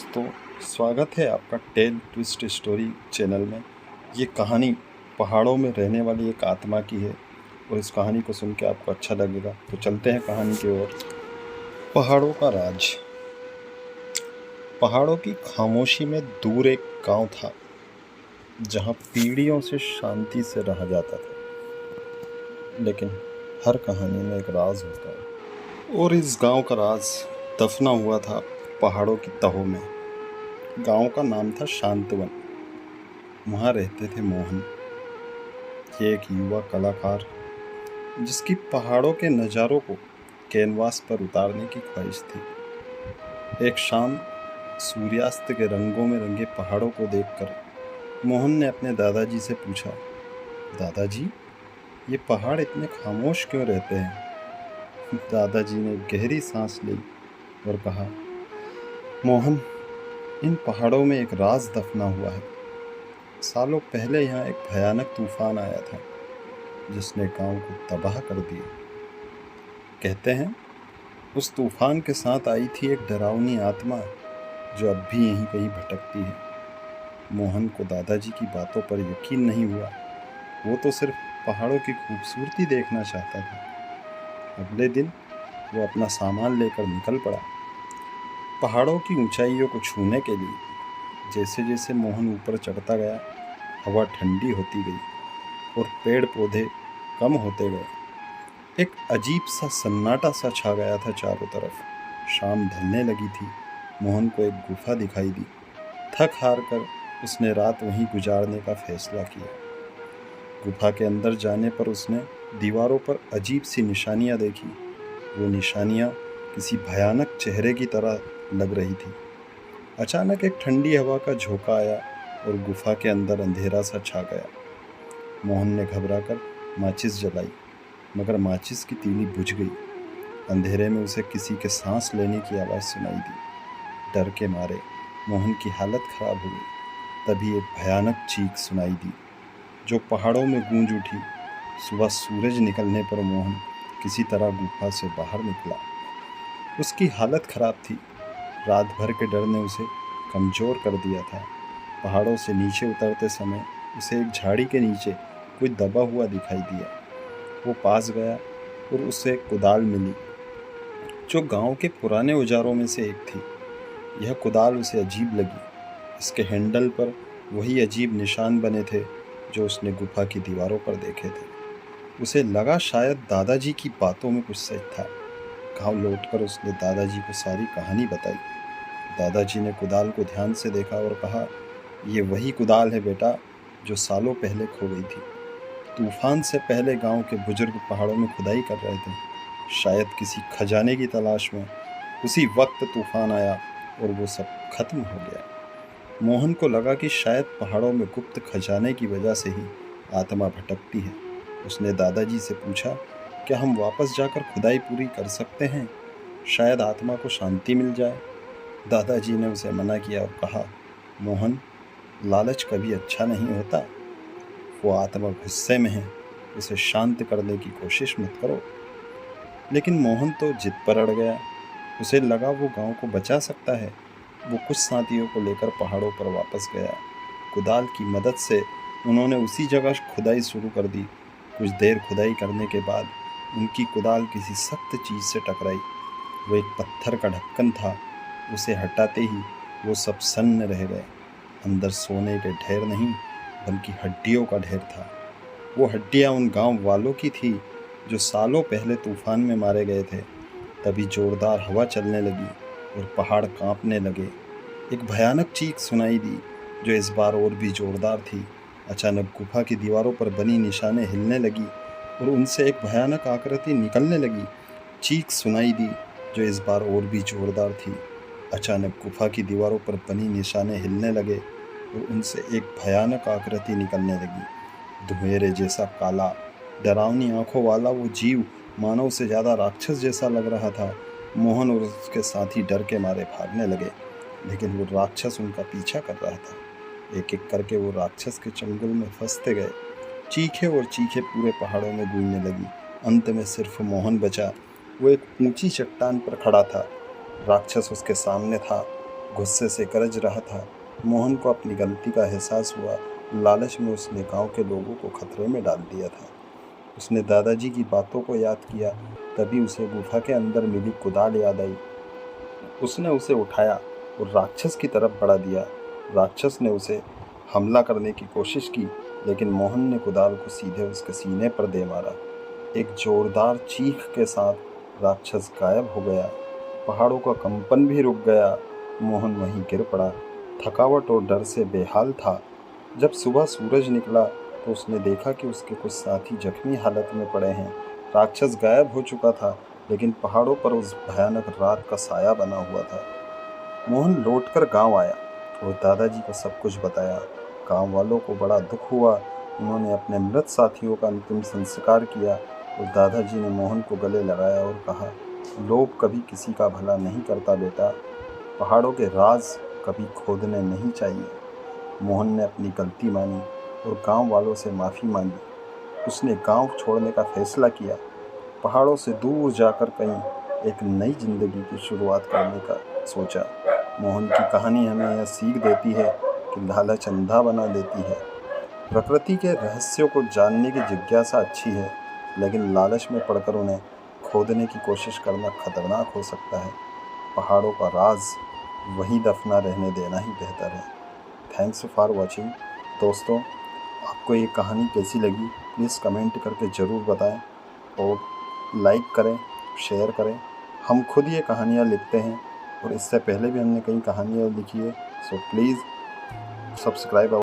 दोस्तों, स्वागत है आपका टेल ट्विस्ट स्टोरी चैनल में। ये कहानी पहाड़ों में रहने वाली एक आत्मा की है और इस कहानी को सुन के आपको अच्छा लगेगा। तो चलते हैं कहानी की ओर। पहाड़ों का राज। पहाड़ों की खामोशी में दूर एक गांव था जहां पीढ़ियों से शांति से रहा जाता था। लेकिन हर कहानी में एक राज होता है और इस गांव का राज दफना हुआ था पहाड़ों की तहों में। गांव का नाम था शांतवन। वहाँ रहते थे मोहन, ये एक युवा कलाकार जिसकी पहाड़ों के नज़ारों को कैनवास पर उतारने की ख्वाहिश थी। एक शाम सूर्यास्त के रंगों में रंगे पहाड़ों को देखकर मोहन ने अपने दादाजी से पूछा, दादाजी, ये पहाड़ इतने खामोश क्यों रहते हैं? दादाजी ने गहरी सांस ली और कहा, मोहन, इन पहाड़ों में एक राज दफना हुआ है। सालों पहले यहाँ एक भयानक तूफान आया था जिसने गांव को तबाह कर दिया। कहते हैं उस तूफान के साथ आई थी एक डरावनी आत्मा जो अब भी यहीं कहीं भटकती है। मोहन को दादाजी की बातों पर यकीन नहीं हुआ। वो तो सिर्फ पहाड़ों की खूबसूरती देखना चाहता था। अगले दिन वो अपना सामान लेकर निकल पड़ा पहाड़ों की ऊंचाइयों को छूने के लिए। जैसे जैसे मोहन ऊपर चढ़ता गया, हवा ठंडी होती गई और पेड़ पौधे कम होते गए। एक अजीब सा सन्नाटा सा छा गया था चारों तरफ। शाम ढलने लगी थी। मोहन को एक गुफा दिखाई दी। थक हार कर उसने रात वहीं गुजारने का फैसला किया। गुफा के अंदर जाने पर उसने दीवारों पर अजीब सी निशानियां देखी। वो निशानियां किसी भयानक चेहरे की तरह लग रही थी। अचानक एक ठंडी हवा का झोंका आया और गुफा के अंदर अंधेरा सा छा गया। मोहन ने घबराकर माचिस जलाई, मगर माचिस की तीली बुझ गई। अंधेरे में उसे किसी के सांस लेने की आवाज़ सुनाई दी। डर के मारे मोहन की हालत खराब हो गई। तभी एक भयानक चीख सुनाई दी जो पहाड़ों में गूंज उठी। सुबह सूरज निकलने पर मोहन किसी तरह गुफा से बाहर निकला। उसकी हालत खराब थी। रात भर के डर ने उसे कमज़ोर कर दिया था। पहाड़ों से नीचे उतरते समय उसे एक झाड़ी के नीचे कोई दबा हुआ दिखाई दिया। वो पास गया और उसे एक कुदाल मिली जो गांव के पुराने औजारों में से एक थी। यह कुदाल उसे अजीब लगी। इसके हैंडल पर वही अजीब निशान बने थे जो उसने गुफा की दीवारों पर देखे थे। उसे लगा शायद दादाजी की बातों में कुछ सच था। गांव लौटकर उसने दादाजी को सारी कहानी बताई। दादाजी ने कुदाल को ध्यान से देखा और कहा, ये वही कुदाल है बेटा जो सालों पहले खो गई थी। तूफान से पहले गांव के बुजुर्ग पहाड़ों में खुदाई कर रहे थे, शायद किसी खजाने की तलाश में। उसी वक्त तूफान आया और वो सब खत्म हो गया। मोहन को लगा कि शायद पहाड़ों में गुप्त खजाने की वजह से ही आत्मा भटकती है। उसने दादाजी से पूछा, क्या हम वापस जाकर खुदाई पूरी कर सकते हैं? शायद आत्मा को शांति मिल जाए। दादाजी ने उसे मना किया और कहा, मोहन, लालच कभी अच्छा नहीं होता। वो आत्मा गुस्से में है, उसे शांत करने की कोशिश मत करो। लेकिन मोहन तो जिद पर अड़ गया। उसे लगा वो गांव को बचा सकता है। वो कुछ साथियों को लेकर पहाड़ों पर वापस गया। कुदाल की मदद से उन्होंने उसी जगह खुदाई शुरू कर दी। कुछ देर खुदाई करने के बाद उनकी कुदाल किसी सख्त चीज़ से टकराई। वो एक पत्थर का ढक्कन था। उसे हटाते ही वो सब सन्न रह गए। अंदर सोने के ढेर नहीं बल्कि हड्डियों का ढेर था। वो हड्डियाँ उन गांव वालों की थी जो सालों पहले तूफान में मारे गए थे। तभी जोरदार हवा चलने लगी और पहाड़ कांपने लगे। एक भयानक चीख सुनाई दी जो इस बार और भी जोरदार थी। अचानक गुफा की दीवारों पर बनी निशानें हिलने लगी और उनसे एक भयानक आकृति निकलने लगी। चीख सुनाई दी जो इस बार और भी जोरदार थी। अचानक गुफा की दीवारों पर बनी निशानें हिलने लगे और उनसे एक भयानक आकृति निकलने लगी। धुएरे जैसा काला, डरावनी आंखों वाला वो जीव मानव से ज़्यादा राक्षस जैसा लग रहा था। मोहन और उसके साथी डर के मारे भागने लगे, लेकिन वो राक्षस उनका पीछा कर रहा था। एक एक करके वो राक्षस के चंगुल में फंसते गए। चीखे और चीखे पूरे पहाड़ों में गूंजने लगी। अंत में सिर्फ मोहन बचा। वो एक ऊंची चट्टान पर खड़ा था। राक्षस उसके सामने था। गुस्से से गरज रहा था। मोहन को अपनी गलती का एहसास हुआ। लालच में उसने गांव के लोगों को खतरे में डाल दिया था। उसने दादाजी की बातों को याद किया। तभी उसे गुफा के अंदर मिली कुदाल याद आई। उसने उसे उठाया और राक्षस की तरफ बढ़ा दिया। राक्षस ने उसे हमला करने की कोशिश की, लेकिन मोहन ने कुदाल को सीधे उसके सीने पर दे मारा। एक जोरदार चीख के साथ राक्षस गायब हो गया। पहाड़ों का कंपन भी रुक गया। मोहन वहीं गिर पड़ा, थकावट और डर से बेहाल था। जब सुबह सूरज निकला तो उसने देखा कि उसके कुछ साथी जख्मी हालत में पड़े हैं। राक्षस गायब हो चुका था, लेकिन पहाड़ों पर उस भयानक रात का साया बना हुआ था। मोहन लौटकर गांव आया और दादाजी को सब कुछ बताया। गांव वालों को बड़ा दुख हुआ। उन्होंने अपने मृत साथियों का अंतिम संस्कार किया और दादाजी ने मोहन को गले लगाया और कहा, लोभ कभी किसी का भला नहीं करता बेटा। पहाड़ों के राज कभी खोदने नहीं चाहिए। मोहन ने अपनी गलती मानी और गांव वालों से माफ़ी मांगी। उसने गांव छोड़ने का फैसला किया। पहाड़ों से दूर जाकर कहीं एक नई जिंदगी की शुरुआत करने का सोचा। मोहन की कहानी हमें यह सीख देती है कि लालच अंधा बना देती है। प्रकृति के रहस्यों को जानने की जिज्ञासा अच्छी है, लेकिन लालच में पड़कर उन्हें खोदने की कोशिश करना खतरनाक हो सकता है। पहाड़ों का राज वहीं दफना रहने देना ही बेहतर है। Thanks for watching. दोस्तों, आपको ये कहानी कैसी लगी प्लीज़ कमेंट करके ज़रूर बताएं और लाइक करें, शेयर करें। हम खुद ये कहानियाँ लिखते हैं और इससे पहले भी हमने कई कहानियाँ लिखी है। So please subscribe